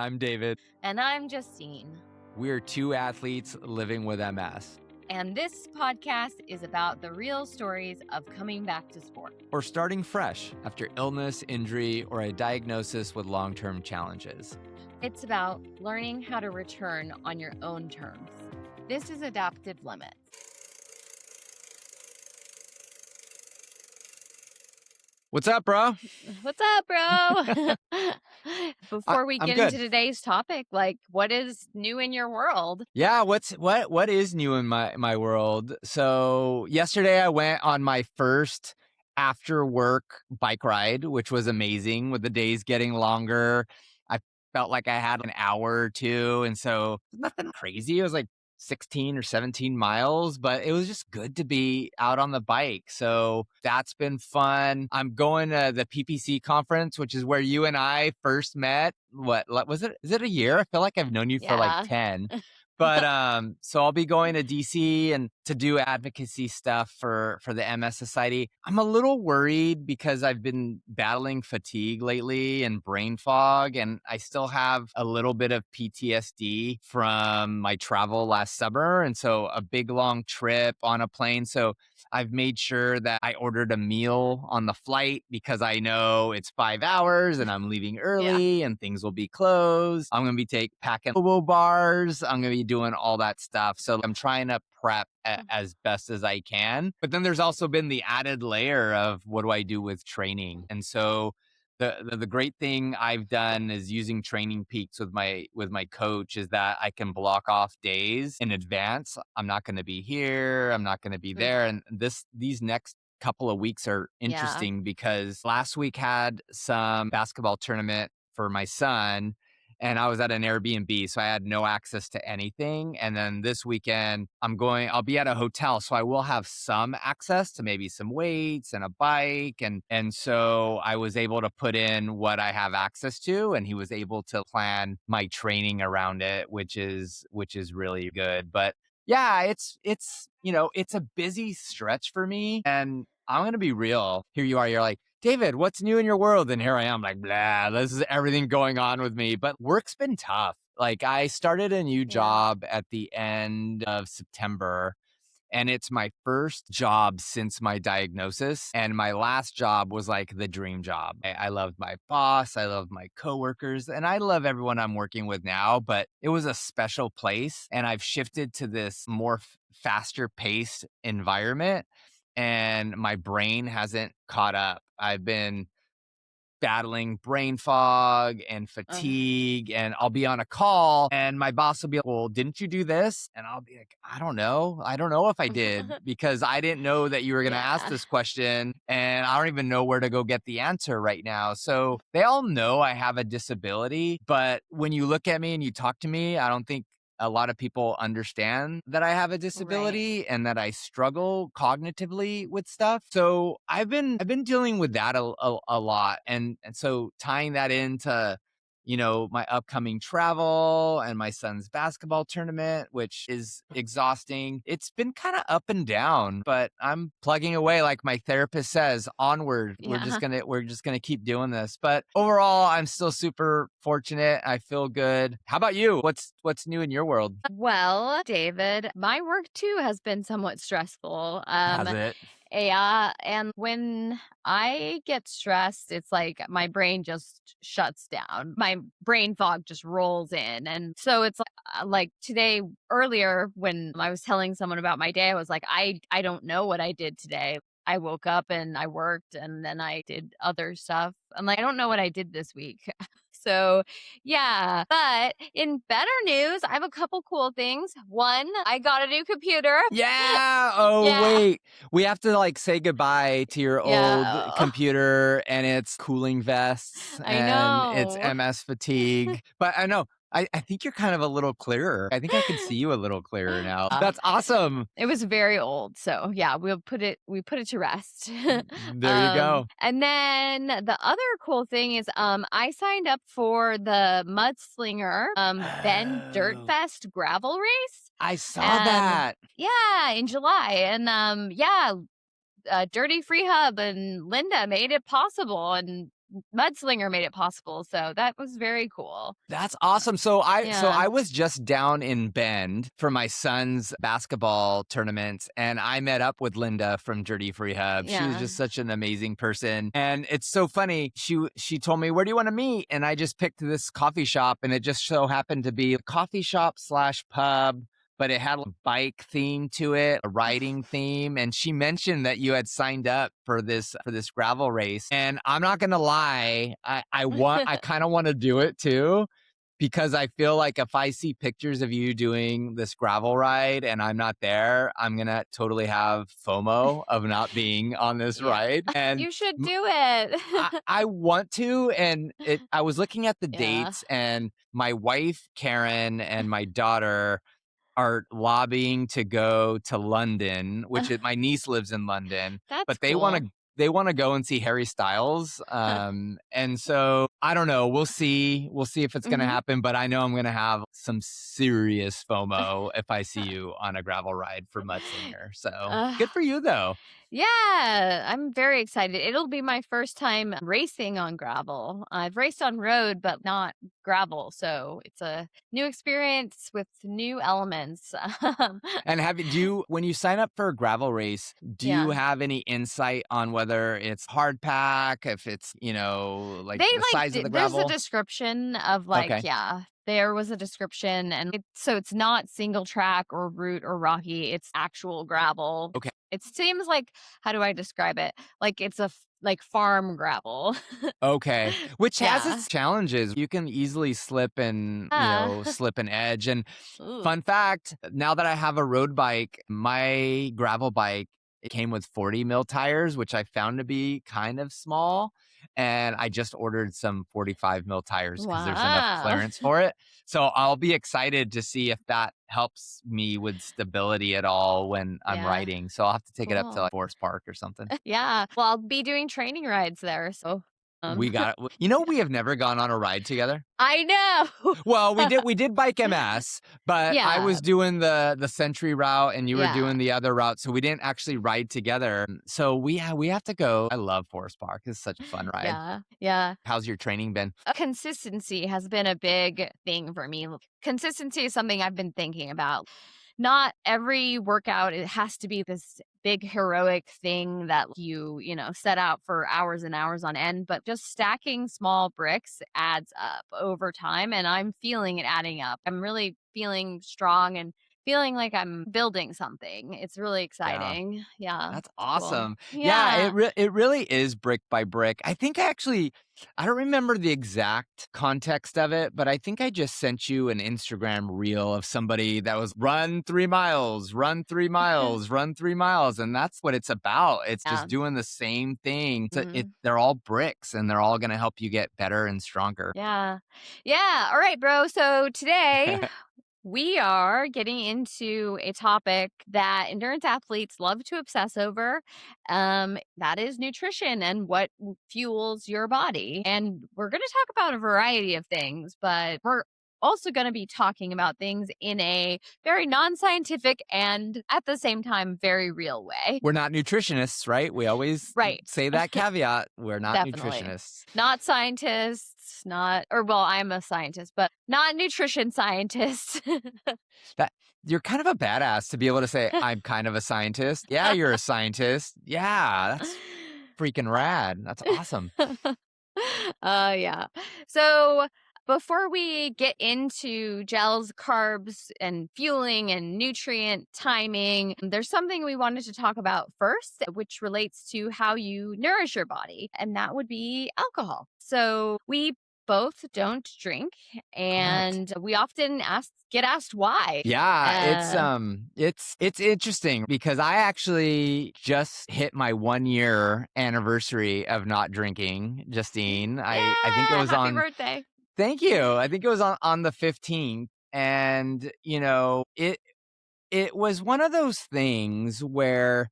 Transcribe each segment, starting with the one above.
I'm David. And I'm Justine. We're two athletes living with MS. And this podcast is about the real stories of coming back to sport. Or starting fresh after illness, injury, or a diagnosis with long-term challenges. It's about learning how to return on your own terms. This is Adaptive LiMitS. What's up, bro? What's up, bro? Before we I'm get good. into today's topic, what is new in your world? Yeah, what is new in my world? So yesterday I went on my first after work bike ride, which was amazing with the days getting longer. I felt like I had an hour or two, and so nothing crazy. It was like 16 or 17 miles, but it was just good to be out on the bike. So that's been fun. I'm going to the PPC conference, which is where you and I first met. What was it? Is it a year? I feel like I've known you for like Yeah. 10. But so I'll be going to DC and to do advocacy stuff for the MS Society. I'm a little worried because I've been battling fatigue lately and brain fog, and I still have a little bit of PTSD from my travel last summer. And so a big long trip on a plane. So I've made sure that I ordered a meal on the flight because I know it's 5 hours and I'm leaving early and things will be closed. I'm going to be packing Bobo bars. I'm going to be doing all that stuff. So I'm trying to prep as best as I can. But then there's also been the added layer of what do I do with training? And so the great thing I've done is using Training Peaks with my coach is that I can block off days in advance. I'm not going to be here. I'm not going to be there. And these next couple of weeks are interesting because last week had some basketball tournament for my son, and I was at an Airbnb, so I had no access to anything. And then this weekend, I'll be at a hotel, so I will have some access to maybe some weights and a bike. And so I was able to put in what I have access to, and he was able to plan my training around it, which is really good. But yeah, it's a busy stretch for me. And I'm going to be real. Here you are, you're like, David, what's new in your world? And here I am like, blah, this is everything going on with me. But work's been tough. Like I started a new job at the end of September, and it's my first job since my diagnosis. And my last job was like the dream job. I loved my boss. I loved my coworkers, and I love everyone I'm working with now, but it was a special place. And I've shifted to this more faster paced environment, and my brain hasn't caught up. I've been battling brain fog and fatigue, and I'll be on a call and my boss will be like, well, didn't you do this? And I'll be like, I don't know if I did because I didn't know that you were going to ask this question, and I don't even know where to go get the answer right now. So they all know I have a disability, but when you look at me and you talk to me, I don't think a lot of people understand that I have a disability and that I struggle cognitively with stuff. So I've been dealing with that a lot. And so tying that into, my upcoming travel and my son's basketball tournament, which is exhausting. It's been kind of up and down, but I'm plugging away. Like my therapist says, onward. We're just gonna keep doing this. But overall, I'm still super fortunate. I feel good. How about you? What's new in your world? Well, David, my work too has been somewhat stressful. Has it? Yeah, and when I get stressed, it's like my brain just shuts down. My brain fog just rolls in. And so it's like today earlier when I was telling someone about my day, I was like, I don't know what I did today. I woke up and I worked and then I did other stuff. I'm like, I don't know what I did this week. So, yeah. But in better news, I have a couple cool things. One, I got a new computer. Yeah. Oh, Yeah. wait. We have to like say goodbye to your old computer and its cooling vests I and its know. MS fatigue. But I know. I think you're kind of a little clearer. I think I can see you a little clearer now. That's awesome. It was very old. So yeah, we put it to rest. There you go. And then the other cool thing is I signed up for the Mudslinger Bend Dirt Fest gravel race. I saw that. Yeah, in July. And Dirty Free Hub and Linda made it possible. And mudslinger made it possible. So that was very cool. That's awesome. So I Yeah. was just down in Bend for my son's basketball tournament, and I met up with Linda from Dirty Free Hub. She was Yeah. just such an amazing person. And it's so funny. She told me, "Where do you want to meet?" And I just picked this coffee shop, and it just so happened to be a coffee shop slash pub, but it had a bike theme to it, a riding theme. And she mentioned that you had signed up for this gravel race. And I'm not gonna lie, I kind of want to do it too, because I feel like if I see pictures of you doing this gravel ride and I'm not there, I'm gonna totally have FOMO of not being on this Yeah. ride. And You should do it. I want to, and I was looking at the Yeah. dates, and my wife Karen and my daughter are lobbying to go to London, my niece lives in London, That's but cool. they want to go and see Harry Styles. And so I don't know. We'll see. We'll see if it's going to Mhm. happen, but I know I'm going to have some serious FOMO if I see you on a gravel ride for Mudslinger. So Uh, good for you though. yeah, I'm very excited. It'll be my first time racing on gravel. I've raced on road, but not gravel. So it's a new experience with new elements. And when you sign up for a gravel race, do you Yeah. have any insight on whether it's hard pack, if it's, like They the size of the there's a gravel? description of Okay. yeah, there was a description and so it's not single track or route or rocky, it's actual gravel. Okay. It seems like, how do I describe it? Like it's like farm gravel. Okay, which has Yeah. its challenges. You can easily slip and, Yeah. slip an edge. And Ooh. fun fact, now that I have a road bike, my gravel bike, it came with 40 mil tires, which I found to be kind of small. And I just ordered some 45 mil tires because there's enough Wow. clearance for it. So I'll be excited to see if that helps me with stability at all when I'm Yeah. riding. So I'll have to take it up to Cool. like Forest Park or something. Yeah. Well, I'll be doing training rides there, so, We um got it. We have never gone on a ride together. I know. Well, we did bike MS, but I Yeah. was doing the Century route and you were Yeah. doing the other route, so we didn't actually ride together. So we have to go. I love Forest Park. It's such a fun ride. Yeah. Yeah. How's your training been? Consistency has been a big thing for me. Consistency is something I've been thinking about. Not every workout it has to be this big heroic thing that you set out for hours and hours on end, but just stacking small bricks adds up over time and I'm feeling it adding up. I'm really feeling strong and feeling like I'm building something. It's really Yeah. exciting. Yeah. That's It's cool. awesome. Yeah, Yeah. it really is brick by brick. I don't remember the exact context of it, but I think I just sent you an Instagram reel of somebody that was run 3 miles, run 3 miles, run 3 miles, and that's what it's about. It's Yeah. just doing the same thing. Mhm. They're all bricks and they're all gonna help you get better and stronger. Yeah. Yeah. All right, bro. So today we are getting into a topic that endurance athletes love to obsess over. That is nutrition and what fuels your body. And we're going to talk about a variety of things, but we're also going to be talking about things in a very non scientific and at the same time, very real way. We're not nutritionists, right? We always Right. say that caveat. We're not Definitely. nutritionists. Not scientists, not, or well, I'm a scientist, but not nutrition scientists. That you're kind of a badass to be able to say, "I'm kind of a scientist." Yeah, you're a scientist. Yeah, that's freaking rad. That's awesome. Yeah. So before we get into gels, carbs, and fueling and nutrient timing, there's something we wanted to talk about first, which relates to how you nourish your body, and that would be alcohol. So we both don't drink, Correct. and we often get asked why. Yeah, Uh, it's interesting because I actually just hit my 1 year anniversary of not drinking, Justine. I think it yeah, was happy on birthday. Thank you. I think it was on the 15th, and it was one of those things where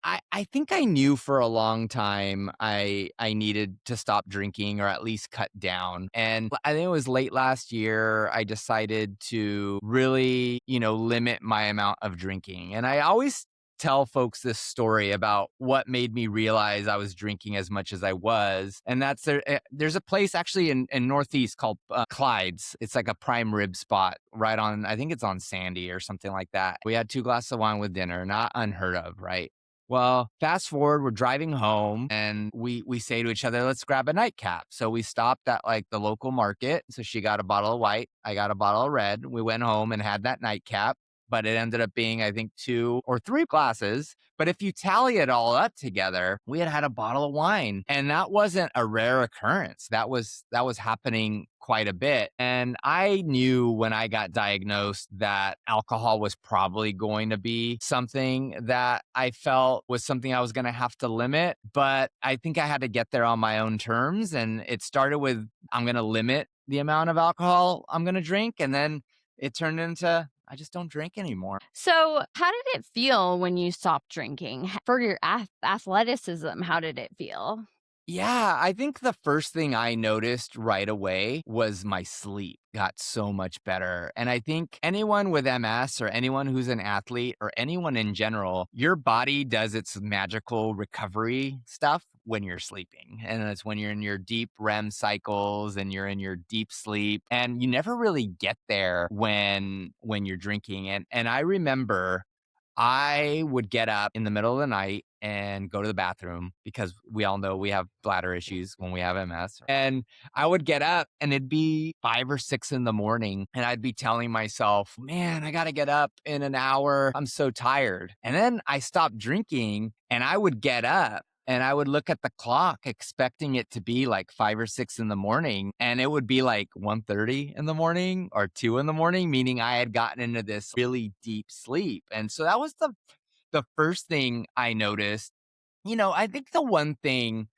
I think I knew for a long time I needed to stop drinking or at least cut down. And I think it was late last year I decided to really, limit my amount of drinking. And I always tell folks this story about what made me realize I was drinking as much as I was. And that's there's a place actually in Northeast called Clyde's. It's like a prime rib spot right on, I think it's on Sandy or something like that. We had 2 glasses of wine with dinner, not unheard of, right? Well, fast forward, we're driving home and we say to each other, let's grab a nightcap. So we stopped at like the local market. So she got a bottle of white, I got a bottle of red. We went home and had that nightcap, but it ended up being, I think, 2 or 3 glasses. But if you tally it all up together, we had had a bottle of wine, and that wasn't a rare occurrence. That was happening quite a bit. And I knew when I got diagnosed that alcohol was probably going to be something that I felt was something I was going to have to limit. But I think I had to get there on my own terms. And it started with, I'm going to limit the amount of alcohol I'm going to drink. And then it turned into, I just don't drink anymore. So, how did it feel when you stopped drinking? For your athleticism, how did it feel? Yeah, I think the first thing I noticed right away was my sleep got so much better. And I think anyone with MS or anyone who's an athlete or anyone in general, your body does its magical recovery stuff when you're sleeping. And it's when you're in your deep REM cycles and you're in your deep sleep. And you never really get there when you're drinking. And I remember I would get up in the middle of the night and go to the bathroom because we all know we have bladder issues when we have MS. And I would get up and it'd be 5 or 6 in the morning. And I'd be telling myself, man, I got to get up in an hour. I'm so tired. And then I stopped drinking and I would get up and I would look at the clock expecting it to be like 5 or 6 in the morning. And it would be like 1:30 in the morning or 2 in the morning, meaning I had gotten into this really deep sleep. And so that was the first thing I noticed. I think the one thing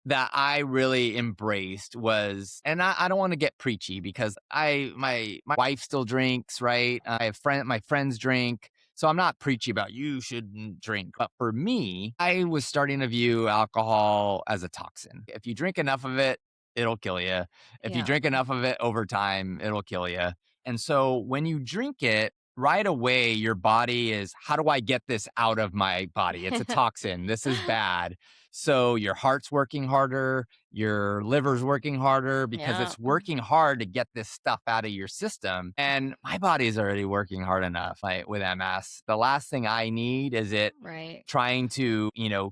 that I really embraced was, and I don't want to get preachy because my wife still drinks, right? I have my friends drink. So I'm not preachy about you shouldn't drink. But for me, I was starting to view alcohol as a toxin. If you drink enough of it, it'll kill you. If you Yeah. drink enough of it over time, it'll kill you. And so when you drink it, right away, your body is, how do I get this out of my body? It's a toxin. This is bad. So your heart's working harder, your liver's working harder because Yeah. it's working hard to get this stuff out of your system. And my body's already working hard enough, like with MS. The last thing I need is it Right. trying to,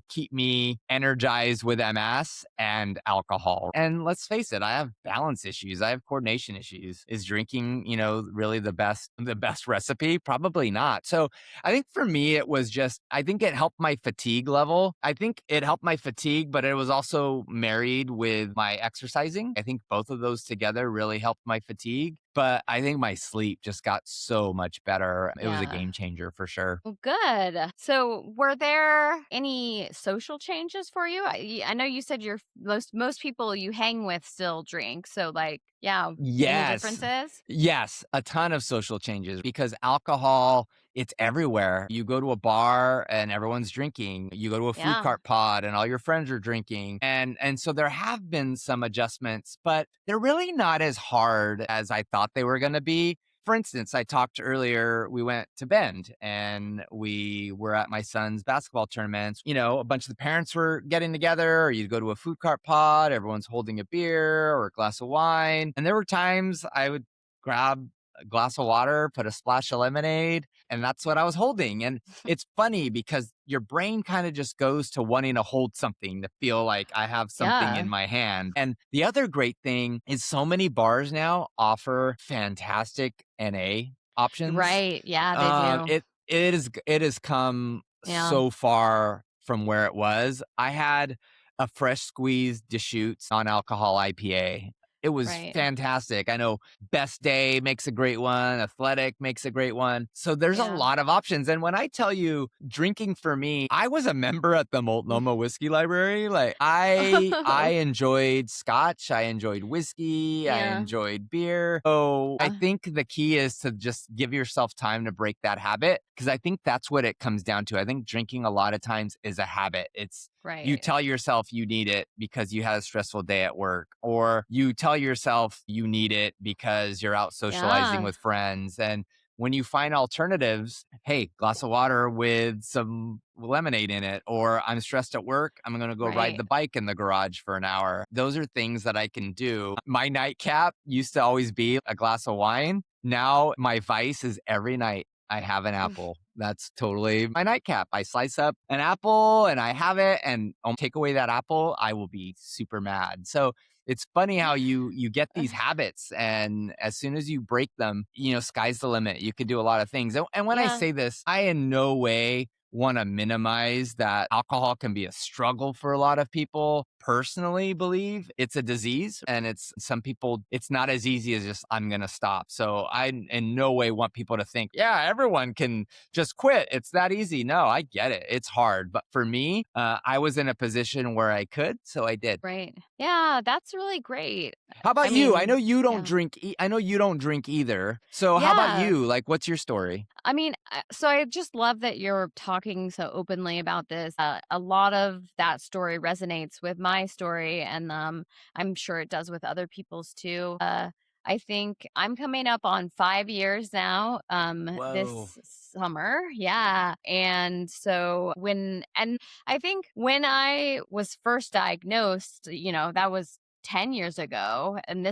keep me energized with MS and alcohol. And let's face it, I have balance issues. I have coordination issues. Is drinking, really the best recipe? Probably not. So I think for me, it was just, I think it helped my fatigue level. I think it helped my fatigue, but it was also married with my exercising. I think both of those together really helped my fatigue. But I think my sleep just got so much better. It was a Yeah. game changer for sure. Well, good. So, were there any social changes for you? I know you said most people you hang with still drink. So, like, yeah, any Yes. differences? Yes, a ton of social changes because alcohol, it's everywhere. You go to a bar and everyone's drinking. You go to a food Yeah. cart pod and all your friends are drinking. And so there have been some adjustments, but they're really not as hard as I thought they were going to be. For instance, I talked earlier, we went to Bend and we were at my son's basketball tournaments. A bunch of the parents were getting together, or you'd go to a food cart pod, everyone's holding a beer or a glass of wine. And there were times I would grab a glass of water, put a splash of lemonade, and that's what I was holding. And it's funny because your brain kind of just goes to wanting to hold something, to feel like I have something in Yeah. my hand. And the other great thing is so many bars now offer fantastic NA options. Right. Yeah, they do. It has come Yeah. so far from where it was. I had a fresh squeezed Deschutes non-alcohol IPA. It was Right. fantastic. I know Best Day makes a great one, Athletic makes a great one. So there's a Yeah. lot of options. And when I tell you drinking for me, I was a member at the Multnomah Whiskey Library. Like I enjoyed scotch, I enjoyed whiskey, I Yeah. enjoyed beer. So I Uh, think the key is to just give yourself time to break that habit because I think that's what it comes down to. I think drinking a lot of times is a habit. It's you right. tell yourself you need it because you had a stressful day at work, or you tell yourself you need it because you're out socializing Yeah. with friends. And when you find alternatives, hey, glass of water with some lemonade in it, or I'm stressed at work, I'm going to go ride Right. the bike in the garage for an hour. Those are things that I can do. My nightcap used to always be a glass of wine. Now my vice is every night I have an apple. That's totally my nightcap. I slice up an apple and I have it, and I'll take away that apple, I will be super mad. So it's funny how you get these habits, and as soon as you break them, sky's the limit. You can do a lot of things. And when I Yeah. say this, I in no way want to minimize that alcohol can be a struggle for a lot of people. Personally believe it's a disease, and it's some people, it's not as easy as just I'm going to stop. So I in no way want people to think, yeah, everyone can just quit. It's that easy. No, I get it. It's hard. But for me, I was in a position where I could, so I did. Right. Yeah, that's really great. How I about you? I know mean, you don't yeah. drink. I know you don't drink either. So how about Yeah. you? Like, what's your story? I mean, so I just love that you're talking so openly about this. A lot of that story resonates with my story, and I'm sure it does with other people's too. I think I'm coming up on 5 years now. Whoa. This summer, yeah. And so and I think when I was first diagnosed, that was 10 years ago, and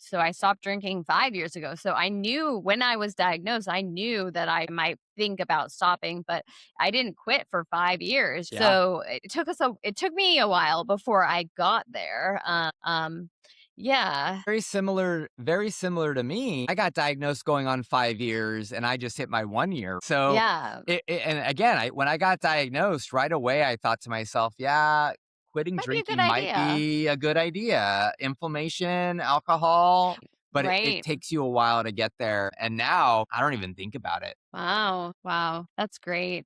so I stopped drinking 5 years ago. So I knew when I was diagnosed, I knew that I might think about stopping, but I didn't quit for 5 years. Yeah. So it took me a while before I got there. Yeah. Very similar to me. I got diagnosed going on 5 years, and I just hit my 1 year. So, Yeah. and again, when I got diagnosed right away, I thought to myself, yeah, quitting Might be a good drinking might idea. be a good idea. Inflammation, alcohol, but it Right. takes you a while to get there. And now I don't even think about it. Wow. Wow. That's great.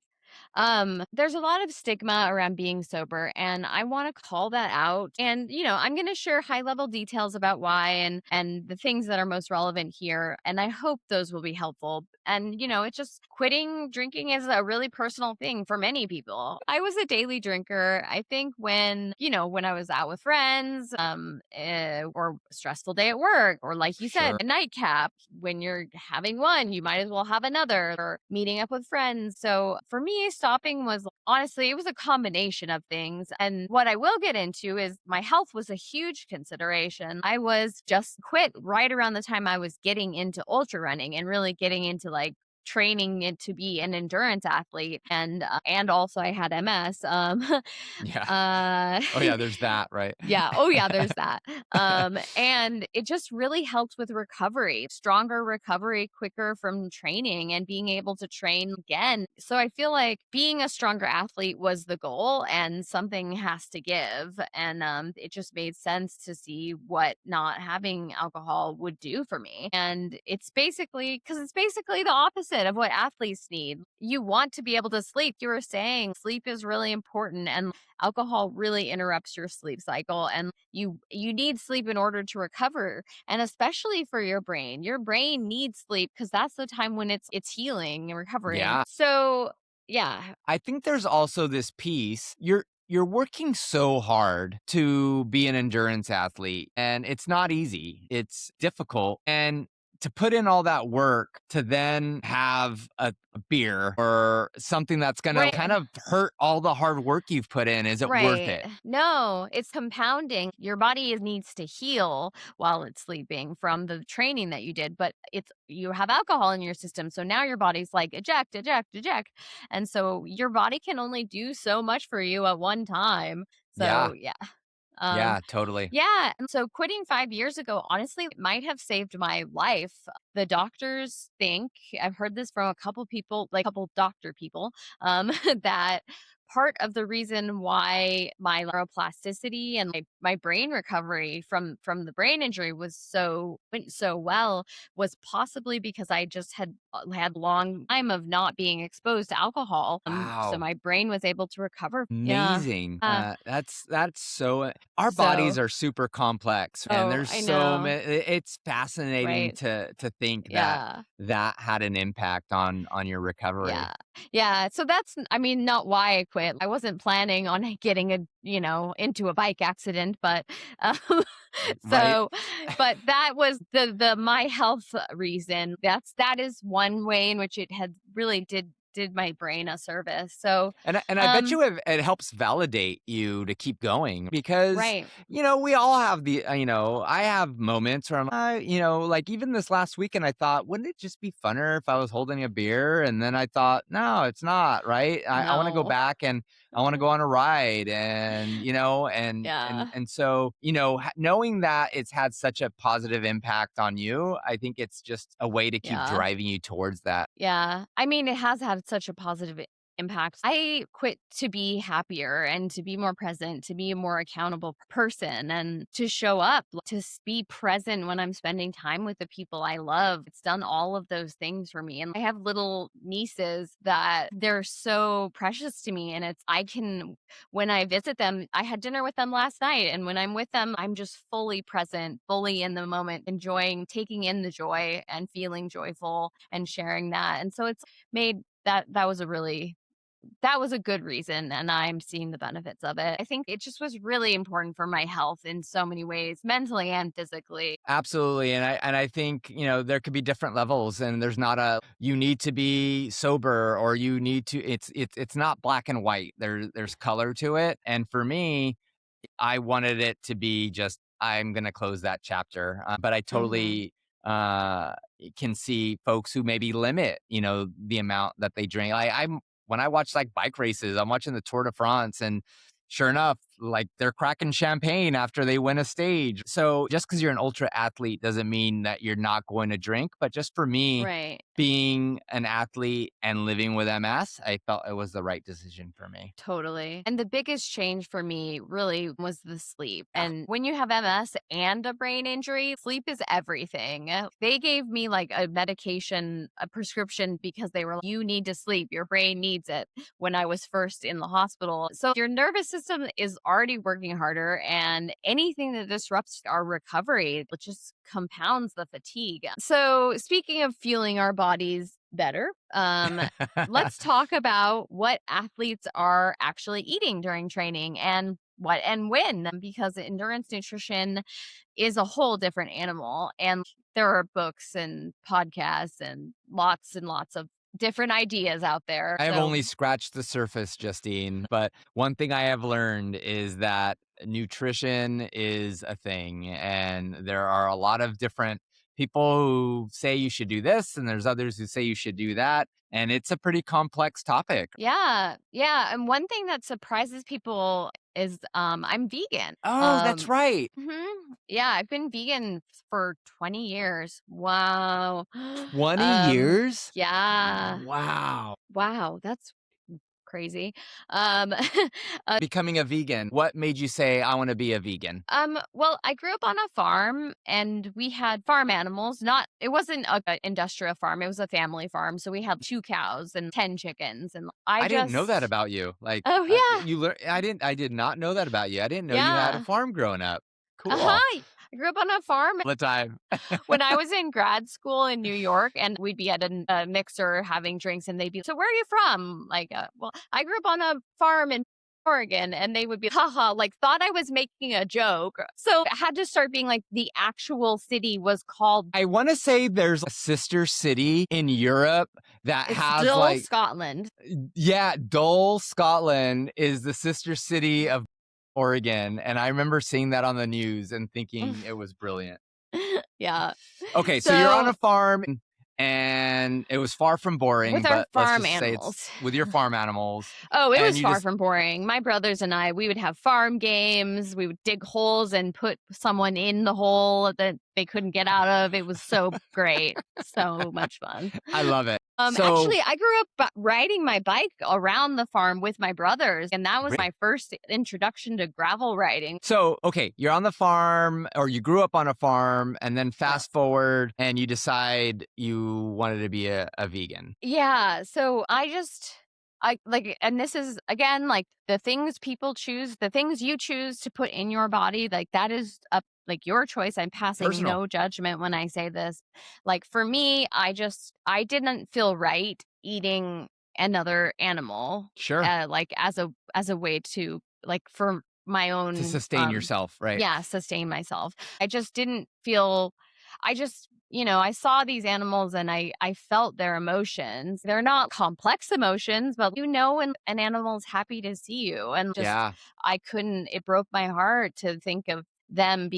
There's a lot of stigma around being sober, and I want to call that out. And, I'm going to share high level details about why and the things that are most relevant here. And I hope those will be helpful. And, it's just quitting drinking is a really personal thing for many people. I was a daily drinker. I think when I was out with friends, or stressful day at work, or like you said, Sure. a nightcap, when you're having one, you might as well have another, or meeting up with friends. So for me, stopping was honestly, it was a combination of things. And what I will get into is my health was a huge consideration. I was just quit right around the time I was getting into ultra running and really getting into like training it to be an endurance athlete, and also I had MS. Yeah. uh Oh, yeah. There's that, right? Yeah. Oh, yeah, there's that. And it just really helped with recovery, stronger recovery quicker from training and being able to train again. So I feel like being a stronger athlete was the goal, and something has to give. And it just made sense to see what not having alcohol would do for me. And it's basically the opposite of what athletes need. You want to be able to sleep. You were saying sleep is really important, and alcohol really interrupts your sleep cycle, and you need sleep in order to recover, and especially for your brain needs sleep because that's the time when it's healing and recovering. Yeah. So yeah. I think there's also this piece. You're working so hard to be an endurance athlete, and it's not easy. It's difficult. And to put in all that work to then have a beer or something that's going to Right. kind of hurt all the hard work you've put in, is it worth Right. it? No, it's compounding. Your body needs to heal while it's sleeping from the training that you did, but you have alcohol in your system. So now your body's like eject, eject, eject. And so your body can only do so much for you at one time. Yeah. So yeah. Um Yeah, totally. yeah, and so quitting 5 years ago honestly might have saved my life. The doctors think, I've heard this from a couple people, like a couple doctor people, that part of the reason why my neuroplasticity and my brain recovery from the brain injury went so well was possibly because I just had long time of not being exposed to alcohol. So Wow. my brain was able to recover. Yeah. Amazing. That's so our bodies So are super complex, and oh, there's I so know. many. It's fascinating Right. to think that Yeah. that had an impact on your Yeah. recovery. Yeah, so that's I mean, not why I quit. I wasn't planning on getting into a bike accident, but, um, Right? so but that was the my health reason. That is one way in which it had really did my brain a service. So, And I bet um you it helps validate you to keep going because, right. we all have I have moments where like even this last weekend, I thought, wouldn't it just be funner if I was holding a beer? And then I thought, no, it's not, right? I want to go No. back and I want to go on a ride and, Yeah. and so, knowing that it's had such a positive impact on you, I think it's just a way to keep Yeah. driving you towards that. Yeah. I mean, it has had such a positive impact. I quit to be happier and to be more present, to be a more accountable person and to show up, to be present when I'm spending time with the people I love. It's done all of those things for me. And I have little nieces that they're so precious to me. And when I visit them, I had dinner with them last night. And when I'm with them, I'm just fully present, fully in the moment, enjoying, taking in the joy and feeling joyful and sharing that. And so it's made that was a good reason, and I'm seeing the benefits of it. I think it just was really important for my health in so many ways, mentally and physically. Absolutely. And I think, there could be different levels and there's not a you need to be sober or you need to it's not black and white. There's color to it. And for me, I wanted it to be just, I'm gonna close that chapter, but I Mhm. totally, uh, can see folks who maybe limit, the amount that they drink. I'm when I watch, like, bike races, I'm watching the Tour de France, and sure enough, like, they're cracking champagne after they win a stage. So, just because 'cause you're an ultra athlete doesn't mean that you're not going to drink, but just for me, Right. being an athlete and living with MS, I felt it was the right decision for me. Totally. And the biggest change for me really was the sleep. And when you have MS and a brain injury, sleep is everything. They gave me like a medication, a prescription because they were like, you need to sleep. Your brain needs it when I was first in the hospital. So your nervous system is already working harder, and anything that disrupts our recovery, it just compounds the fatigue. So, speaking of feeling our bodies better, let's talk about what athletes are actually eating during training and what and when, because endurance nutrition is a whole different animal. And there are books and podcasts and lots of different ideas out there. I have So, only scratched the surface, Justine, but one thing I have learned is that nutrition is a thing, and there are a lot of different people who say you should do this, and there's others who say you should do that, and it's a pretty complex topic. yeah, yeah. And one thing that surprises people is I'm vegan. Oh, that's right. Mhm. Yeah, I've been vegan for 20 years. Wow. 20 years? Yeah. Wow. Wow, that's crazy. Um, uh, Becoming a vegan, what made you say, I want to be a vegan? well, I grew up on a farm and we had farm animals. Not, it wasn't a industrial farm, it was a family farm. So we had 2 cows and 10 chickens. And I I didn't know that just, about you. Like, oh, yeah, I did not know that about you. I didn't know you had a yeah. farm growing up. Uh Cool. huh. I grew up on a farm All the time. when I was in grad school in New York, and we'd be at a mixer having drinks, and they'd be, "So where are you from?" Like, "Well, I grew up on a farm in Oregon," and they would be, haha, like thought I was making a joke. So it had to start being like the actual city was called. I wanna say there's a sister city in Europe that It's has, still like Scotland. yeah, Dole, Scotland is the sister city of Oregon, and I remember seeing that on the news and thinking it was brilliant. Yeah. Okay, so you're on So a farm and it was far from boring, with our but let's farm just say it's animals. with your farm animals, Oh, it and was you far just from boring. My brothers and I, we would have farm games. We would dig holes and put someone in the hole that they couldn't get out of. It was so great. So much fun. I love it. So Actually, I grew up riding my bike around the farm with my brothers, and that was Really? my first introduction to gravel riding. So, okay, you're on the farm or you grew up on a farm and then Yeah. fast forward and you decide you wanted to be a vegan. Yeah, so I like, and this is again like the things people choose, the things you choose to put in your body, like that is up like your choice. I'm passing Personal. no judgment when I say this. Like for me, I didn't feel right eating another animal, Sure. like as a way to like for my To own sustain yourself, right? yeah, sustain myself. I just didn't feel I just I saw these animals and I felt their emotions. They're not complex emotions, but when an animal's happy to see you and just Yeah. I couldn't it broke my heart to think of them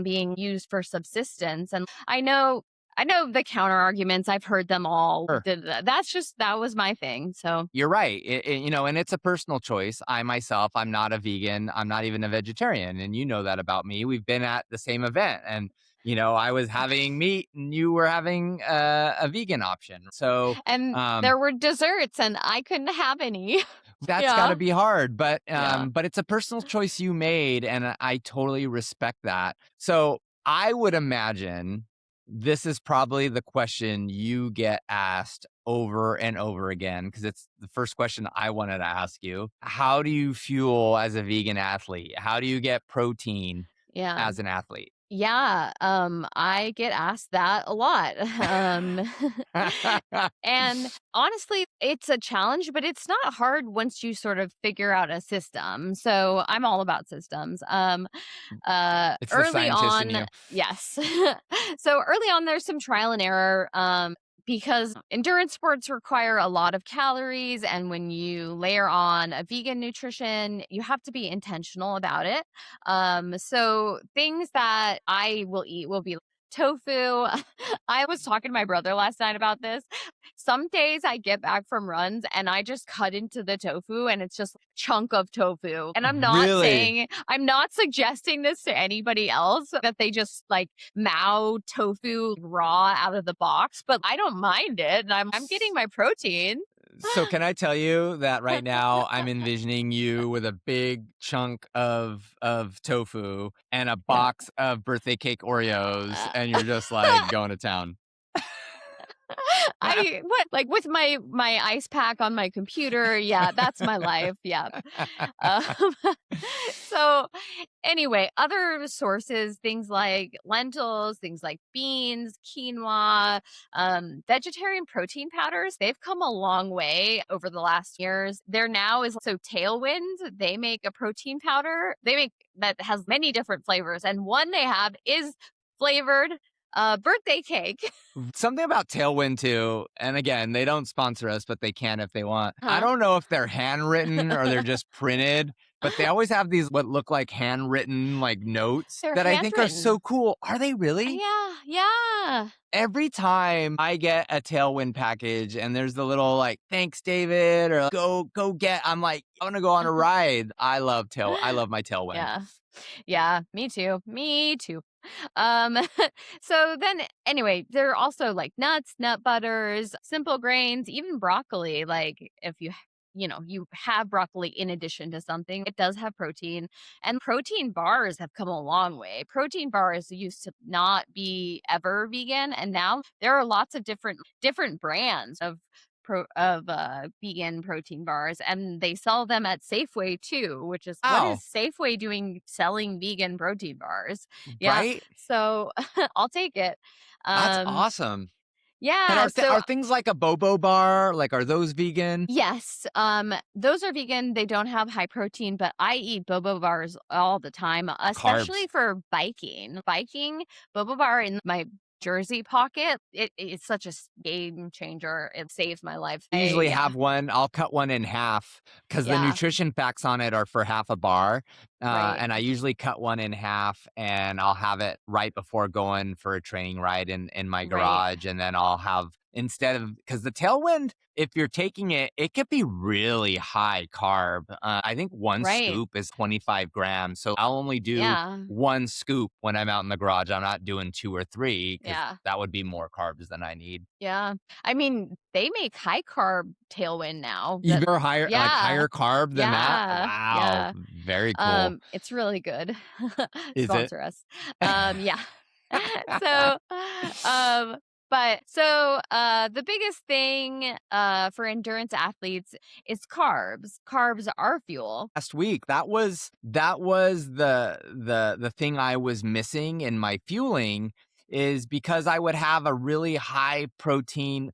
being used for subsistence. And I know the counter arguments. I've heard them all. Sure. That was my thing. So You're right. And it's a personal choice. I myself, I'm not a vegan. I'm not even a vegetarian. And you know that about me. We've been at the same event and, I was having meat and you were having a vegan option. So, and um, there were desserts and I couldn't have any. that's got to Yeah. be hard, Yeah. but it's a personal choice you made, and I totally respect that. So I would imagine this is probably the question you get asked over and over again because it's the first question I wanted to ask you. How do you fuel as a vegan athlete? How do you get protein Yeah. as an athlete? Yeah, I get asked that a lot. And honestly, it's a challenge, but it's not hard once you sort of figure out a system. So I'm all about systems. It's the Early scientist in on, you. yes. So early on, there's some trial and error. Because endurance sports require a lot of calories, and when you layer on a vegan nutrition, you have to be intentional about it. So things that I will eat will be tofu. I was talking to my brother last night about this. Some days I get back from runs and I just cut into the tofu and it's just a chunk of tofu. And Really? I'm not suggesting this to anybody else that they just like Mao tofu raw out of the box, but I don't mind it. And I'm getting my protein. So can I tell you that right now I'm envisioning you with a big chunk of tofu and a Yeah. box of birthday cake Oreos, Uh, and you're just like going to town. I what like with my ice pack on my computer. Yeah, that's my life. Yeah. Um, so anyway, other sources, things like lentils, things like beans, quinoa, vegetarian protein powders, they've come a long way over the last years. There now is so Tailwind, they make a protein powder. They make that has many different flavors, and one they have is flavored birthday cake. Something about Tailwind too, and again, they don't sponsor us, but they can if they want. I Huh? don't know if they're handwritten or they're just printed, but they always have these what look like handwritten like notes They're that I think are so handwritten. cool. Are they really? Yeah, yeah. Every time I get a Tailwind package and there's the little like thanks David or go get, I'm like I want to go on a ride. I love my Tailwind. Yeah. Yeah, me too. Me too. Um so then anyway, there are also like nuts, nut butters, simple grains, even broccoli. Like if you have broccoli in addition to something, it does have protein. And protein bars have come a long way. Protein bars used to not be ever vegan, and now there are lots of different brands of vegan protein bars, and they sell them at Safeway too, which is what is Wow, Safeway doing selling vegan protein bars? Yeah. right? So I'll take it. That's Um awesome. And yeah, so are things like a Bobo bar, like are those vegan? yes, those are vegan. They don't have high protein, but I eat boba bars all the time, especially Carbs. for biking. Biking, boba bar in my jersey pocket, it's such a game changer. It saves my life. I usually Yeah, have one. I'll cut one in half because the yeah, nutrition facts on it are for half a bar. right, And I usually cut one in half and I'll have it right before going for a training ride in my right, garage. And then I'll have, instead of, because the Tailwind, if you're taking it, it could be really high carb. I think one right. scoop is 25 grams. So I'll only do Yeah, one scoop when I'm out in the garage. I'm not doing two or three because yeah, that would be more carbs than I need. yeah. I mean, they make high carb Tailwind now. That Even higher like, yeah, higher carb than that? yeah, Wow, yeah. very cool. It's really good. Is it? Sponsor us. Yeah. So, um, the biggest thing for endurance athletes is carbs. Carbs are fuel. Last week, that was the thing I was missing in my fueling is because I would have a really high protein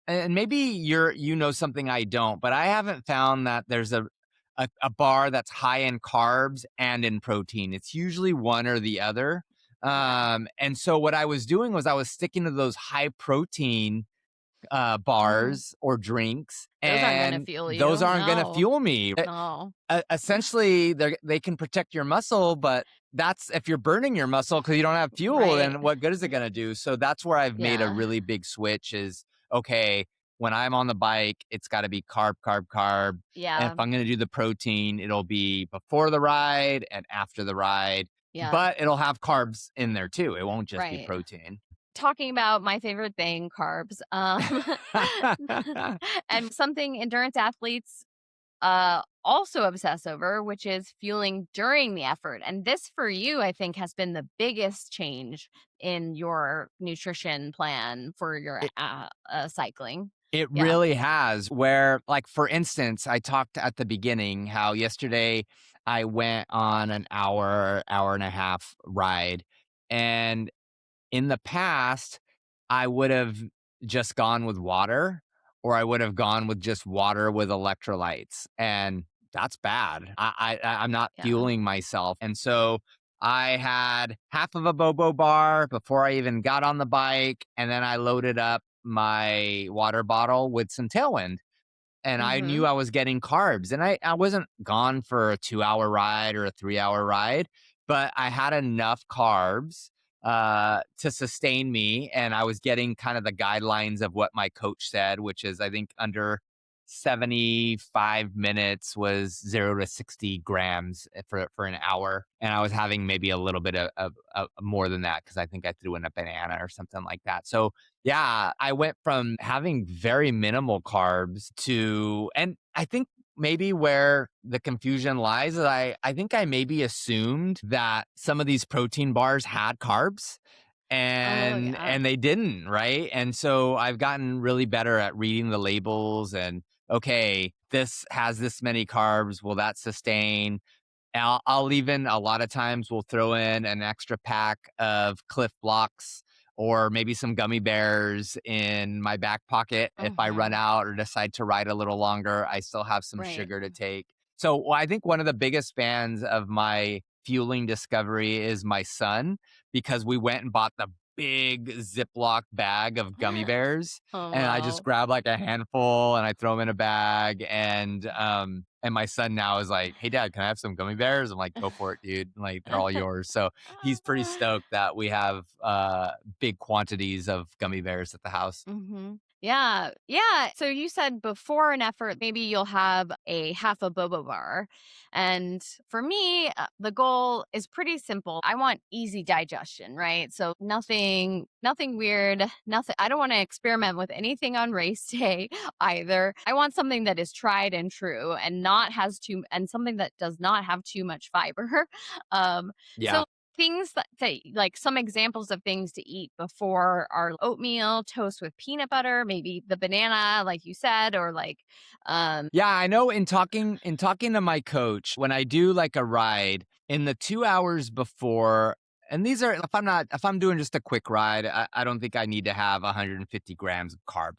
and maybe you know something I don't, but I haven't found that there's a bar that's high in carbs and in protein. It's usually one or the other. Yeah. And so what I was doing was I was sticking to those high protein Mhm. bars or drinks, Those aren't gonna and fuel those you. aren't going to No. fuel me. No. Essentially, they can protect your muscle, but that's if you're burning your muscle because you don't have fuel, Right. then what good is it going to do? So that's where I've made a Yeah. really big switch is okay, when I'm on the bike, it's got to be carb, carb, carb. And if Yeah. I'm going to do the protein, it'll be before the ride and after the ride, Yeah. but it'll have carbs in there too. It won't just be Right. protein. Talking about my favorite thing, carbs, and something endurance athletes also obsess over, which is fueling during the effort. And this for you, I think, has been the biggest change in your nutrition plan for your cycling. It Yeah. really has. Where, like, for instance, I talked at the beginning how yesterday I went on an hour and a half ride. And in the past, I would have just gone with water, or I would have gone with just water with electrolytes, and that's bad. I'm not Yeah. fueling myself, and so I had half of a Bobo bar before I even got on the bike, and then I loaded up my water bottle with some Tailwind, and I knew Mhm. I was getting carbs. And I wasn't gone for a 2-hour ride or a 3-hour ride, but I had enough carbs to sustain me. And I was getting kind of the guidelines of what my coach said, which is I think under 75 minutes was 0 to 60 grams for an hour. And I was having maybe a little bit of more than that because I think I threw in a banana or something like that. So yeah, I went from having very minimal carbs to, and I think maybe where the confusion lies is I think I maybe assumed that some of these protein bars had carbs Oh yeah. and they didn't, right? And so I've gotten really better at reading the labels and okay, this has this many carbs, will that sustain? I'll even a lot of times will throw in an extra pack of Cliff Blocks or maybe some gummy bears in my back pocket. If I run Mhm. out or decide to ride a little longer, I still have some Right. sugar to take. So I think one of the biggest fans of my fueling discovery is my son because we went and bought the big Ziploc bag of gummy bears Oh and I just wow. grab like a handful and I throw them in a bag and my son now is like, "Hey dad, can I have some gummy bears?" I'm like, "Go for it, dude. Like they're all yours." So he's pretty stoked that we have big quantities of gummy bears at the house. Yeah. Yeah. So you said before an effort, maybe you'll have a half a boba bar. And for me, the goal is pretty simple. I want easy digestion, right? So nothing weird, nothing. I don't want to experiment with anything on race day either. I want something that is tried and true and not has too, and something that does not have too much fiber. Yeah. So things that like some examples of things to eat before are oatmeal, toast with peanut butter, maybe the banana, like you said, or like, um, Yeah, I know in talking to my coach, when I do like a ride in the 2 hours before, and these are if I'm doing just a quick ride, I don't think I need to have 150 grams of carbs.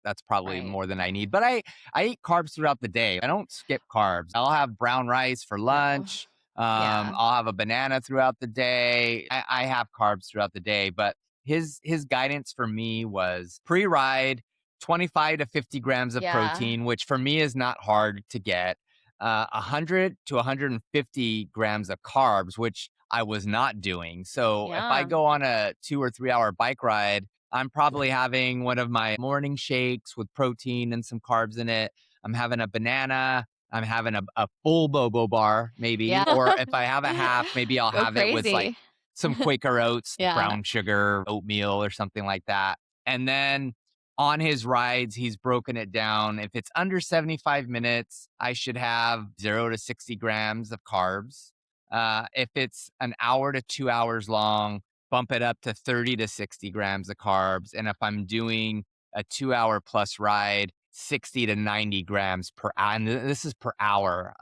That's probably right. more than I need. But I eat carbs throughout the day. I don't skip carbs. I'll have brown rice for No. lunch. Yeah. I'll have a banana throughout the day. I have carbs throughout the day, but his guidance for me was pre-ride 25 to 50 grams of Yeah. protein, which for me is not hard to get, 100 to 150 grams of carbs, which I was not doing. So if I Yeah. go on a 2 or 3 hour bike ride, I'm probably having one of my morning shakes with protein and some carbs in it. I'm having a banana. I'm having a full Bobo bar, maybe. Yeah. Or if I have a half, maybe I'll Go have it with like crazy. some Quaker oats, Yeah. brown sugar, oatmeal, or something like that. And then on his rides, he's broken it down. If it's under 75 minutes, I should have 0 to 60 grams of carbs. If it's an hour to 2 hours long, bump it up to 30 to 60 grams of carbs. And if I'm doing a 2 hour plus ride, 60 to 90 grams per hour. And this is per hour.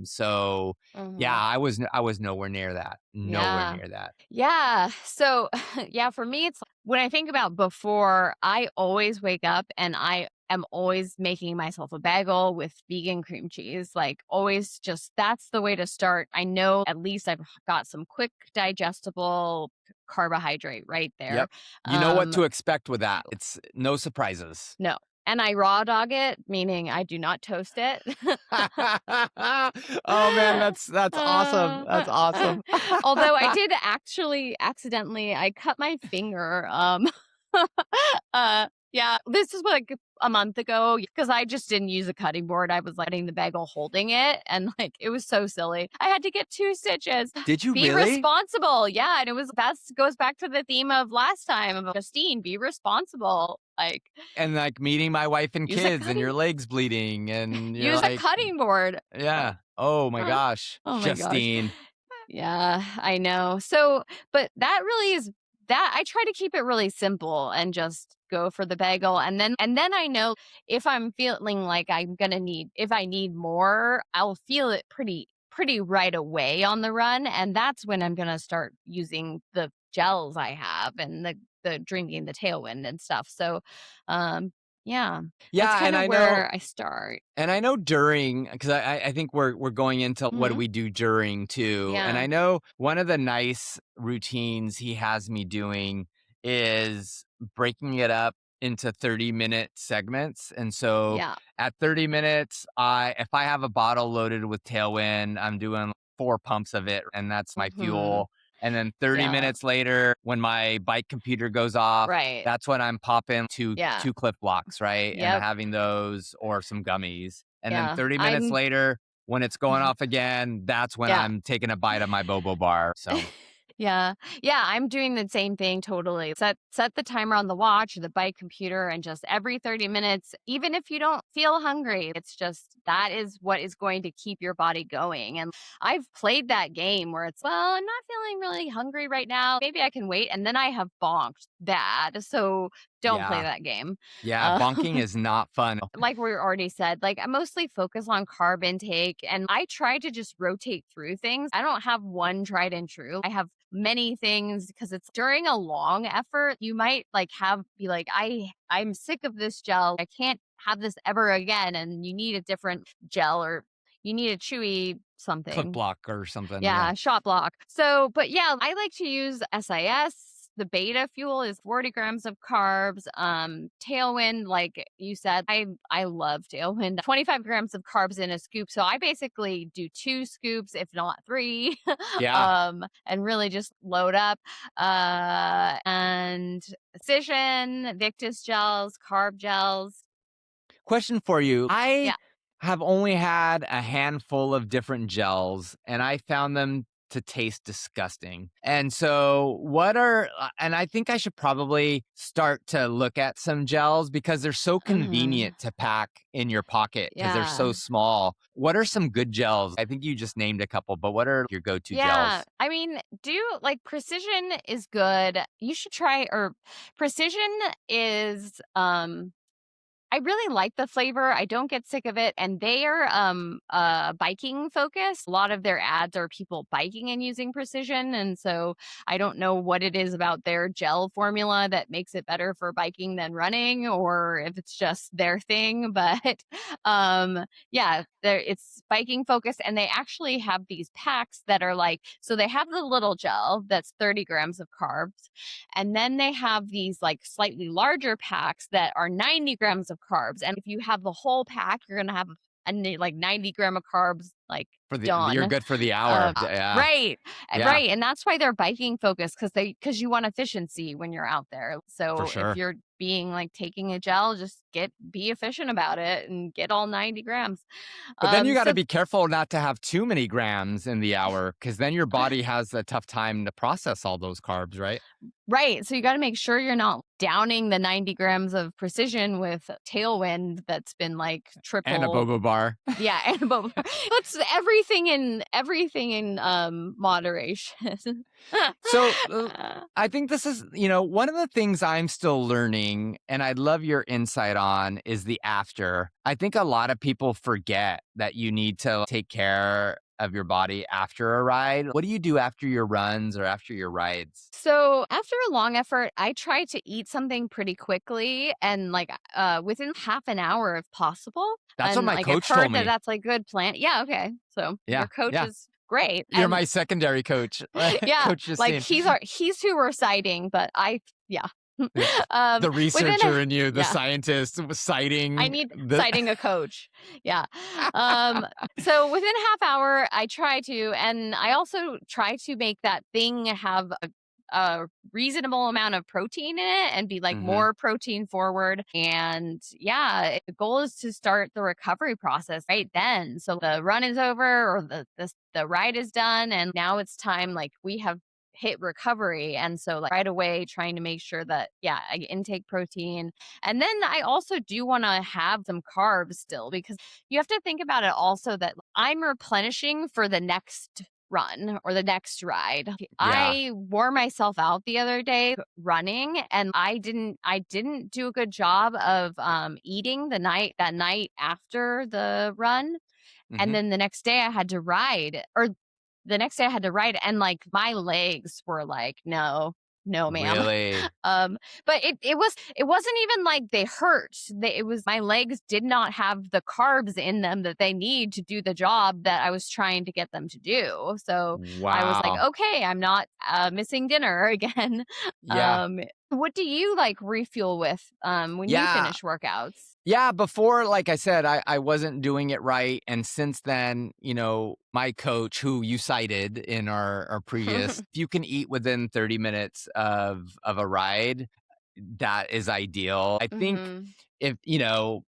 So yeah, Mhm. I was nowhere near that. Nowhere Yeah. near that. Yeah. So, yeah, for me, it's when I think about before, I always wake up and I am always making myself a bagel with vegan cream cheese. Like, always just that's the way to start. I know at least I've got some quick digestible carbohydrate right there. Yep. You know what Um, to expect with that. It's no surprises. no. And I raw dog it, meaning I do not toast it. Oh man, that's awesome. That's awesome. Although I did actually accidentally I cut my finger, yeah, this is like a month ago because I just didn't use a cutting board. I was letting the bagel holding it, and, like, it was so silly. I had to get 2 stitches. Did you Be really? responsible. Yeah, and it was that's goes back to the theme of last time of Justine, be responsible. Like, And like meeting my wife and use a kids and cutting your legs bleeding and you're use a like, cutting board. yeah. Oh my gosh. Oh my gosh. Justine. Yeah, I know. So, but that really is that I try to keep it really simple and just go for the bagel and then I know if I'm feeling like I'm going to need if I need more, I'll feel it pretty right away on the run and that's when I'm going to start using the gels I have and the drinking the tailwind and stuff. So, yeah. That's Yeah, kind of where I start. and I know during because I think we're going into what do Mhm. we do during too. And Yeah. I know one of the nice routines he has me doing is breaking it up into 30-minute segments. And so Yeah. at 30 minutes, I if I have a bottle loaded with Tailwind, I'm doing 4 pumps of it, and that's my Mhm. fuel. And then 30 Yeah. minutes later, when my bike computer goes off, Right. that's when I'm popping Yeah. two Cliff Blocks, right? And Yep. having those or some gummies. And then Yeah. 30 minutes I'm later, when it's going off again, that's when yeah. I'm taking a bite of my Bobo bar. So, Yeah. Yeah, I'm doing the same thing totally. Set the timer on the watch, the bike computer, and just every 30 minutes, even if you don't feel hungry, it's just that is what is going to keep your body going. And I've played that game where it's, well, I'm not feeling really hungry right now. Maybe I can wait. And then I have bonked bad. So don't play yeah. that game. Yeah. Uh, Bonking is not fun. like we already said, like I mostly focus on carb intake and I try to just rotate through things. I don't have one tried and true. I have many things because it's during a long effort. You might like have be like, I'm sick of this gel. I can't have this ever again. And you need a different gel or you need a chewy Cliff something. Block or something. Yeah. Yeah, shot block. So, but yeah, I like to use SIS. The beta fuel is 40 grams of carbs. Tailwind, like you said, I love Tailwind. 25 grams of carbs in a scoop. So I basically do 2 scoops, if not 3, Yeah. and really just load up. And Precision, Victus gels, carb gels. Question for you. I Yeah. have only had a handful of different gels and I found them to taste disgusting. And so, and I think I should probably start to look at some gels because they're so Uh, convenient to pack in your pocket because they're yeah. so small. What are some good gels? I think you just named a couple, but what are your go to Yeah, gels? I mean, do like Precision is good. You should try or Precision is I really like the flavor. I don't get sick of it. And they are biking focused. A lot of their ads are people biking and using Precision. And so I don't know what it is about their gel formula that makes it better for biking than running or if it's just their thing. But yeah, it's biking focused and they actually have these packs that are like so they have the little gel that's 30 grams of carbs and then they have these like slightly larger packs that are 90 grams of carbs. And if you have the whole pack, you're going to have like 90 gram of carbs like You're done. good for the hour. Uh, Yeah. right. Yeah, Right. And that's why they're biking focused because you want efficiency when you're out there. for So if sure. you're being like taking a gel, just be efficient about it and get all 90 grams. But then you got to So be careful not to have too many grams in the hour because then your body has a tough time to process all those carbs, right? right. So you got to make sure you're not downing the 90 grams of precision with tailwind that's been like And a triple. boba bar. Yeah. And but everything in moderation. So I think this is, one of the things I'm still learning, and I'd love your insight on, is the after. I think a lot of people forget that you need to take care of your body after a ride. What do you do after your runs or after your rides? So after a long effort, I try to eat something pretty quickly and like within half an hour if possible. That's what And my like I've coach told heard that me. that's like good plan. Yeah, okay. So your Yeah, coach yeah. is great. You're And my secondary coach, yeah, Coach like Justine. he's who we're citing, but yeah. Yeah. um The within researcher a in you, the yeah, scientist was I citing need the. citing a coach. Yeah. Um, so within a half hour, I try to, and I also try to make that thing have a reasonable amount of protein in it and be like Mhm. more protein forward. And yeah, the goal is to start the recovery process right then. So the run is over or the ride is done. And now it's time, like we have hit recovery. And so like right away trying to make sure that, yeah, I intake protein, and then I also do want to have some carbs still because you have to think about it also that I'm replenishing for the next run or the next ride. Yeah. I wore myself out the other day running and I didn't do a good job of eating that night after the run, and Mhm. then the next day I had to ride, or the next day I had to ride, and like my legs were like, no, no, ma'am. Really? um, but it wasn't even like they hurt. It was my legs did not have the carbs in them that they need to do the job that I was trying to get them to do. So I was like, Wow. okay, I'm not missing dinner again. Yeah. What do you like refuel with when you Yeah. finish workouts? Yeah, before, like I said, I wasn't doing it right. And since then, my coach, who you cited in our previous, if you can eat within 30 minutes of a ride, that is ideal. I think Hmm. if,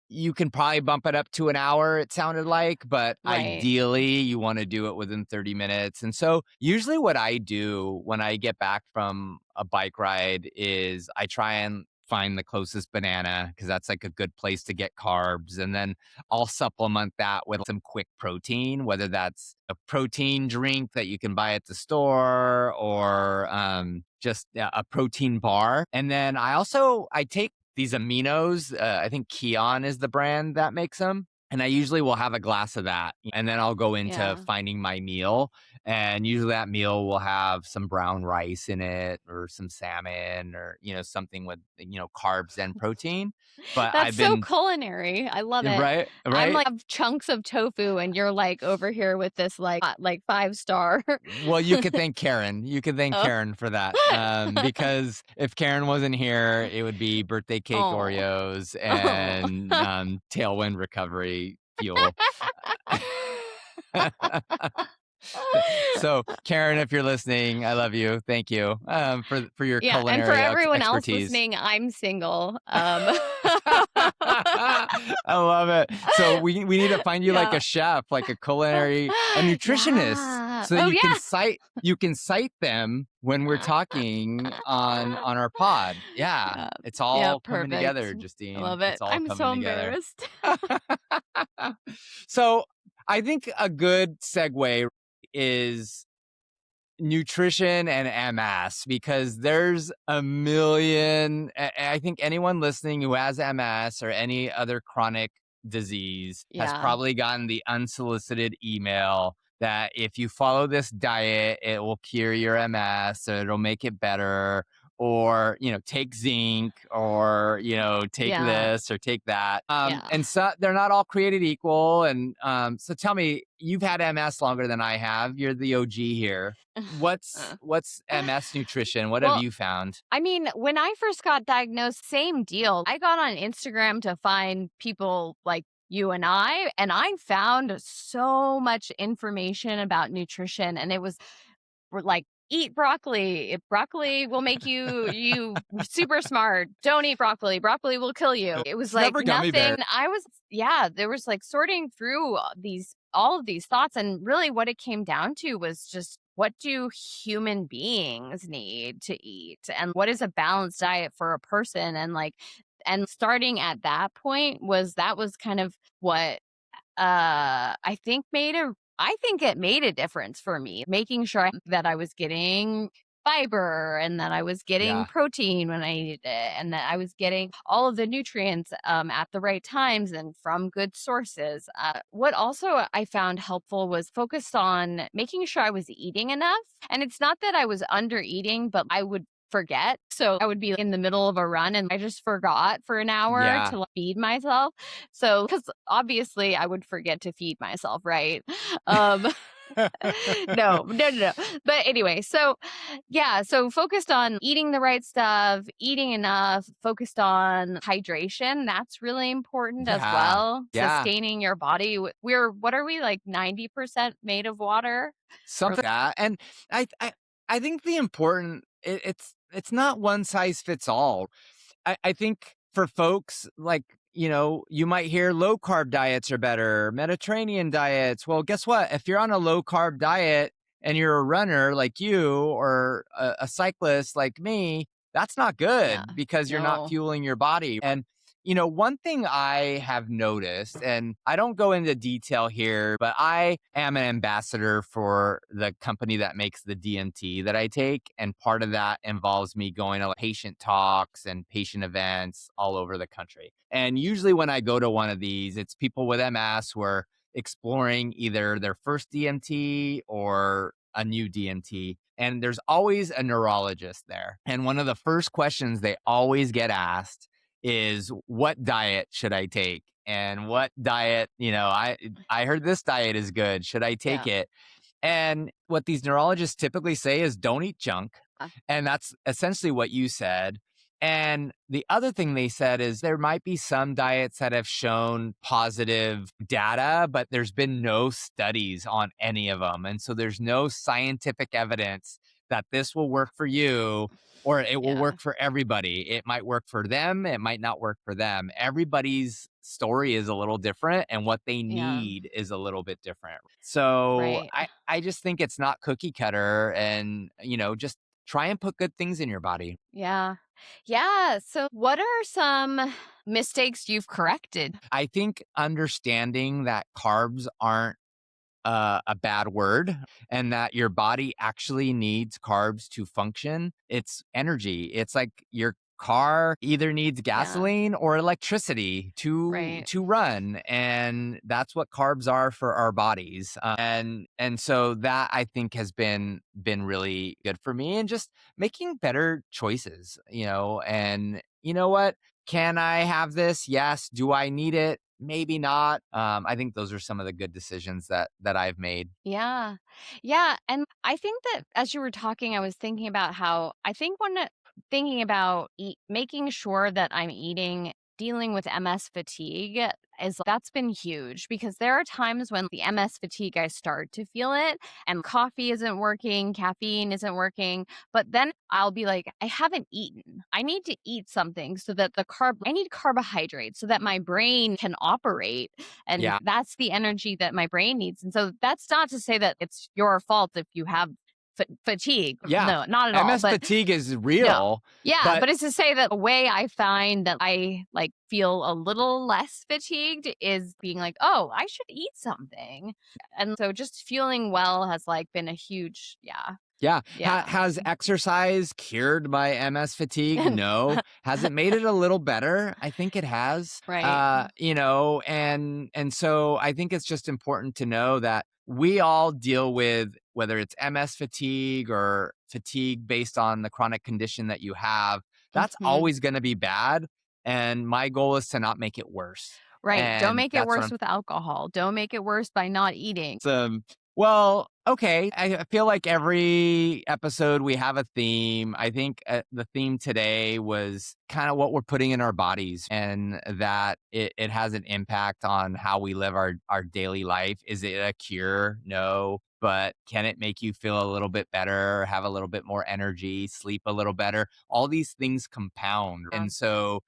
you can probably bump it up to an hour, it sounded like, but Right. ideally you want to do it within 30 minutes. And so usually what I do when I get back from a bike ride is I try and find the closest banana because that's like a good place to get carbs. And then I'll supplement that with some quick protein, whether that's a protein drink that you can buy at the store or just a protein bar. And then I take these aminos. I think Kion is the brand that makes them. And I usually will have a glass of that. And then I'll go into Yeah. finding my meal. And usually that meal will have some brown rice in it or some salmon or, something with, carbs and protein. But That's I've so been, culinary. I love it. right, I'm right. like have chunks of tofu and you're like over here with this like 5 star. Well, you could thank Karen. You could thank Oh. Karen for that. Because if Karen wasn't here, it would be birthday cake Oh. Oreos Oh. and Tailwind recovery fuel. So, Karen, if you're listening, I love you. Thank you for your Yeah, and for culinary everyone else expertise. listening, I'm single. I love it. So we need to find you like Yeah. a chef, like a nutritionist, Yeah. so that Oh, you yeah. can cite them when we're talking on our pod. Yeah, Yeah. it's Yeah, all coming perfect. together, I Justine. love it. It's all I'm so coming together. embarrassed. So I think a good segue is nutrition and MS, because there's a million. I think anyone listening who has MS or any other chronic disease has Yeah. probably gotten the unsolicited email that if you follow this diet, it will cure your MS or it'll make it better, or take zinc, or take Yeah. this or take that. Yeah. And so they're not all created equal. And so tell me, you've had MS longer than I have. You're the OG here. What's MS nutrition? What have Well, you found? I mean, when I first got diagnosed, same deal. I got on Instagram to find people like you and I found so much information about nutrition, and it was like eat broccoli. If broccoli will make you super smart. Don't eat broccoli. Broccoli will kill you. It was It's like never gummy nothing. bear. Yeah, there was like sorting through all of these thoughts, and really what it came down to was just what do human beings need to eat and what is a balanced diet for a person, and starting at that point was kind of what I think made a I think it made a difference for me, making sure that I was getting fiber and that I was getting Yeah. protein when I needed it and that I was getting all of the nutrients at the right times and from good sources. What also I found helpful was focused on making sure I was eating enough. And it's not that I was under eating, but I would forget. So I would be in the middle of a run and I just forgot for an hour Yeah. to feed myself. So, because obviously I would forget to feed myself, right? Um, no. But anyway, so yeah, so focused on eating the right stuff, eating enough, focused on hydration. That's really important as Yeah. well. Yeah. Sustaining your body. What are we like 90% made of water? Or Something like that. And I think the important it's not one size fits all. I think for folks like, you might hear low carb diets are better, Mediterranean diets. Well, guess what? If you're on a low carb diet and you're a runner like you or a cyclist like me, that's not yeah, good because you're not no, fueling your body. And one thing I have noticed, and I don't go into detail here, but I am an ambassador for the company that makes the DMT that I take. And part of that involves me going to patient talks and patient events all over the country. And usually when I go to one of these, it's people with MS who are exploring either their first DMT or a new DMT. And there's always a neurologist there. And one of the first questions they always get asked is, what diet should I take? And what diet, I heard this diet is good. Should I take yeah, it? And what these neurologists typically say is don't eat junk. uh, And that's essentially what you said. And the other thing they said is there might be some diets that have shown positive data, but there's been no studies on any of them. And so there's no scientific evidence that this will work for you or it will yeah, work for everybody. It might work for them, it might not work for them. Everybody's story is a little different and what they yeah, need is a little bit different. So right. I just think it's not cookie cutter and, just try and put good things in your body. Yeah. Yeah. So, what are some mistakes you've corrected? I think understanding that carbs aren't a bad word and that your body actually needs carbs to function. It's energy. It's like your car either needs Yeah. gasoline or electricity Right. to run, and that's what carbs are for our bodies. And so that I think has been really good for me, and just making better choices, and you know what? Can I have this? Yes. Do I need it? Maybe not. I think those are some of the good decisions that I've made. Yeah. Yeah. And I think that as you were talking, I was thinking about how I think thinking about making sure that I'm eating, dealing with MS fatigue is that's been huge because there are times when the MS fatigue, I start to feel it and coffee isn't working, caffeine isn't working. But then I'll be like, I haven't eaten. I need to eat something so that I need carbohydrates so that my brain can operate and Yeah. that's the energy that my brain needs. And so that's not to say that it's your fault if you have fatigue. Yeah. No, not at all. MS But fatigue is no. real, Yeah, but but it's to say that the way I find that I like feel a little less fatigued is being like, "Oh, I should eat something." And so just feeling well has like been a huge yeah. yeah. Has exercise cured my MS fatigue? And No. Has it made it a little better? I think it has. right. And so I think it's just important to know that we all deal with whether it's MS fatigue or fatigue based on the chronic condition that you have. That's Mhm. always going to be bad. And my goal is to not make it worse. Right. Don't And make it that's what worse I'm with alcohol. Don't make it worse by not eating. well, okay. I feel like every episode we have a theme. I think the theme today was kind of what we're putting in our bodies and that it has an impact on how we live our daily life. Is it a cure? No. But can it make you feel a little bit better, have a little bit more energy, sleep a little better? All these things compound. And so,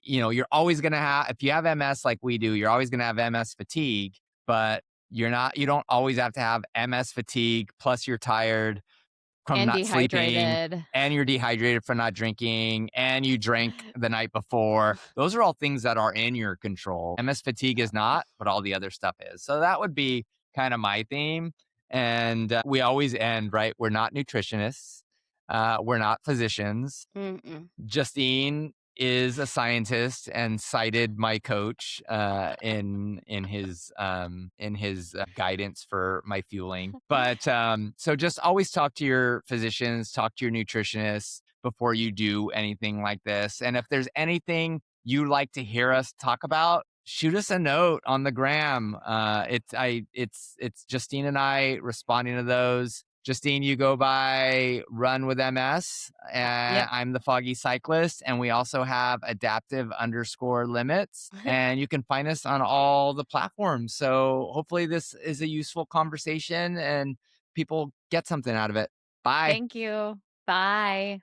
you're always going to have, if you have MS like we do, you're always going to have MS fatigue, but you don't always have to have MS fatigue, plus you're tired from And not sleeping dehydrated. and you're dehydrated from not drinking and you drank the night before. Those are all things that are in your control. MS fatigue is not, but all the other stuff is. So that would be kind of my theme. And we always end, right? We're not nutritionists. We're not physicians. Mm-mm. Justine is a scientist and cited my coach in his guidance for my fueling. But so just always talk to your physicians, talk to your nutritionists before you do anything like this. And if there's anything you like to hear us talk about, shoot us a note on the gram. It's Justine and I responding to those. Justine, you go by Run with MS. Yep. I'm the Foggy Cyclist, and we also have adaptive_limits. And you can find us on all the platforms. So hopefully this is a useful conversation and people get something out of it. Bye. Thank you. Bye.